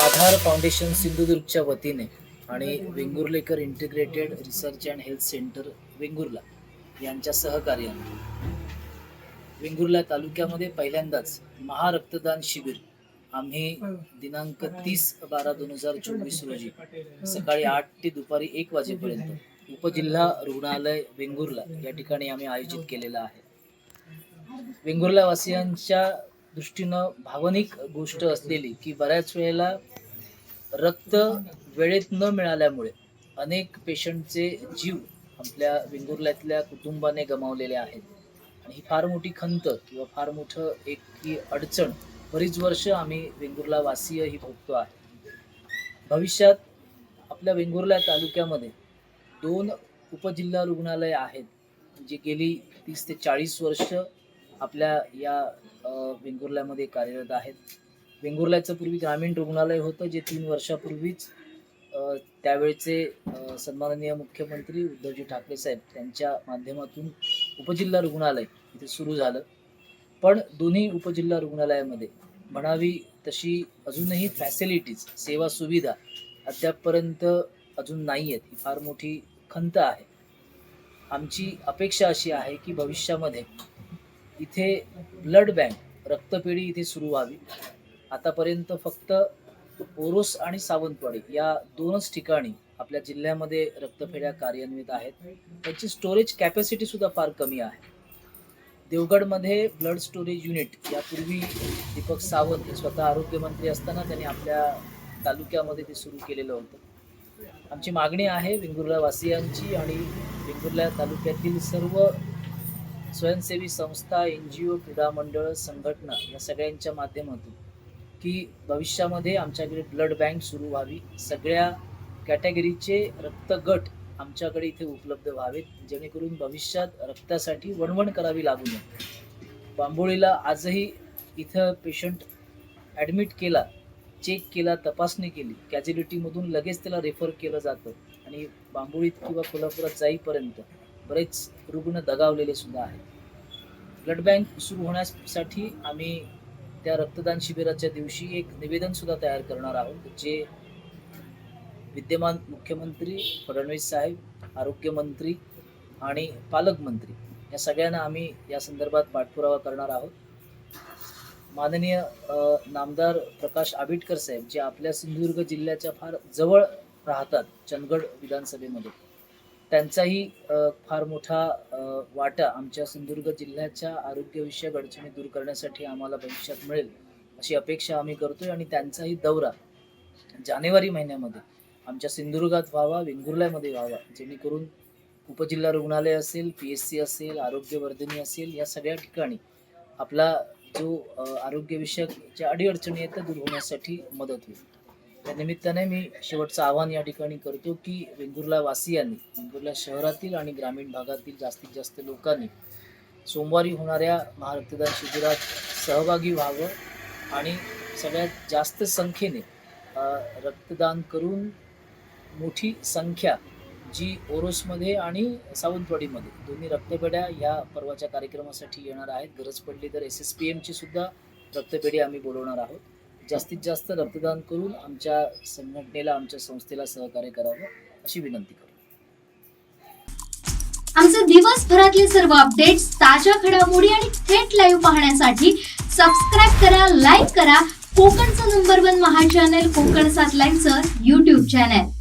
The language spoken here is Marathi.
आधार फाउंडेशन सिंधुदुर्गच्या वतीने आणि Vengurlekar integrated research and health centre Vengurla यांच्या सहकार्याने वेंगुर्ला तालुक्यामध्ये पहिल्यांदाच महारक्तदान शिबिर आम्ही दिनांक 30/12/2024 रोजी सकाळी 8 ते दुपारी 1 वाजेपर्यंत उपजिल्हा रुग्णालय वेंगुर्ला या ठिकाणी आम्ही आयोजित केलेला आहे. वेंगुर्ला वासियांच्या दृष्टीनं भावनिक गोष्ट असलेली की बऱ्याच वेळेला रक्त वेळेत न मिळाल्यामुळे अनेक पेशंटचे जीव आपल्या वेंगुर्ल्यातल्या कुटुंबाने गमावलेले आहेत आणि ही फार मोठी खंत किंवा फार मोठं एक की अडचण बरीच वर्ष आम्ही वेंगुर्ला वासीय ही भोगतो आहे. भविष्यात आपल्या वेंगुर्ला तालुक्यामध्ये 2 उपजिल्हा रुग्णालय आहेत जी गेली 30 ते 40 वर्ष आपल्या या वेंगुर्ल्यामध्ये कार्यरत आहेत. वेंगुर्ल्याचं पूर्वी ग्रामीण रुग्णालय होतं जे 3 वर्षापूर्वीच त्यावेळचे सन्माननीय मुख्यमंत्री उद्धवजी ठाकरे साहेब त्यांच्या माध्यमातून उपजिल्हा रुग्णालय इथे सुरू झालं. पण दोन्ही उपजिल्हा रुग्णालयामध्ये म्हणावी तशी अजूनही फॅसिलिटीज सेवा सुविधा अद्यापपर्यंत अजून नाही आहेत. ही फार मोठी खंत आहे. आमची अपेक्षा अशी आहे की भविष्यामध्ये इथे ब्लड बँक रक्तपेढी इथे सुरू व्हावी. आतापर्यंत फक्त ओरोस आणि सावंतवाडी या 2च ठिकाणी आपल्या जिल्ह्यामध्ये रक्तपेढ्या कार्यान्वित आहेत. त्याची स्टोरेज कॅपॅसिटी सुद्धा फार कमी आहे. देवगडमध्ये ब्लड स्टोरेज युनिट यापूर्वी दीपक सावंत हे स्वतः आरोग्यमंत्री असताना त्यांनी आपल्या तालुक्यामध्ये ते सुरू केलेलं होतं. आमची मागणी आहे वेंगुर्ला वासियांची आणि वेंगुर्ला तालुक्यातील सर्व स्वयंसेवी संस्था, NGO, क्रीडा मंडळ, संघटना या सगळ्यांच्या माध्यमातून की भविष्यामध्ये आमच्याकडे ब्लड बँक सुरू व्हावी. सगळ्या कॅटेगरीचे रक्तगट आमच्याकडे इथे उपलब्ध व्हावेत जेणेकरून भविष्यात रक्तासाठी वणवण करावी लागू नये. बांबोळीला आजही इथं पेशंट ॲडमिट केला, चेक केला, तपासणी केली, कॅज्युलिटीमधून लगेच त्याला रेफर केलं जातं आणि बांबोळीत किंवा कोल्हापुरात जाईपर्यंत बरेच रुग्ण दगावलेले सुद्धा आहेत. ब्लड बँक सुरू होण्यासाठी आम्ही त्या रक्तदान शिबिराच्या दिवशी एक निवेदन सुद्धा तयार करणार आहोत जे विद्यमान मुख्यमंत्री फडणवीस साहेब, आरोग्यमंत्री आणि पालकमंत्री या सगळ्यांना आम्ही या संदर्भात पाठपुरावा करणार आहोत. माननीय नामदार प्रकाश आबिटकर साहेब जे आपल्या सिंधुदुर्ग जिल्ह्याच्या फार जवळ राहतात चंदगड विधानसभेमध्ये, त्यांचाही फार मोठा वाटा आमच्या सिंधुदुर्ग जिल्ह्याच्या आरोग्यविषयक अडचणी दूर करण्यासाठी आम्हाला भविष्यात मिळेल अशी अपेक्षा आम्ही करतोय आणि त्यांचाही दौरा जानेवारी महिन्यामध्ये आमच्या सिंधुदुर्गात व्हावा, वेंगुर्ल्यामध्ये व्हावा जेणेकरून उपजिल्हा रुग्णालय असेल, PSC असेल, आरोग्यवर्धिनी असेल या सगळ्या ठिकाणी आपला जो आरोग्यविषयक ज्या अडीअडचणी आहेत त्या दूर होण्यासाठी मदत होईल. त्या निमित्ताने मी शेवटचं आवाहन या ठिकाणी करतो की वेंगुर्ला वासियांनी, वेंगुर्ला शहरातील आणि ग्रामीण भागातील जास्तीत जास्त लोकांनी सोमवारी होणाऱ्या महारक्तदान शिबिरात सहभागी व्हावं आणि सगळ्यात जास्त संख्येने रक्तदान करून मोठी संख्या जी ओरोसमध्ये आणि सावंतवाडीमध्ये दोन्ही रक्तपेढ्या ह्या परवाच्या कार्यक्रमासाठी येणार आहेत. गरज पडली तर SSPMची सुद्धा रक्तपेढी आम्ही बोलवणार आहोत. जास्तीत जास्त रक्तदान करून आमच्या संघटनेला, आमच्या संस्थेला सहकार्य करावं अशी विनंती करतो. आमचे दिवसभरातले सर्व अपडेट्स, ताज्या घडामोडी आणि थेट लाईव्ह पाहण्यासाठी सबस्क्राईब करा, लाईक करा कोकणचं नंबर 1 महा चॅनल कोकण 7 लाईनचं YouTube चॅनल.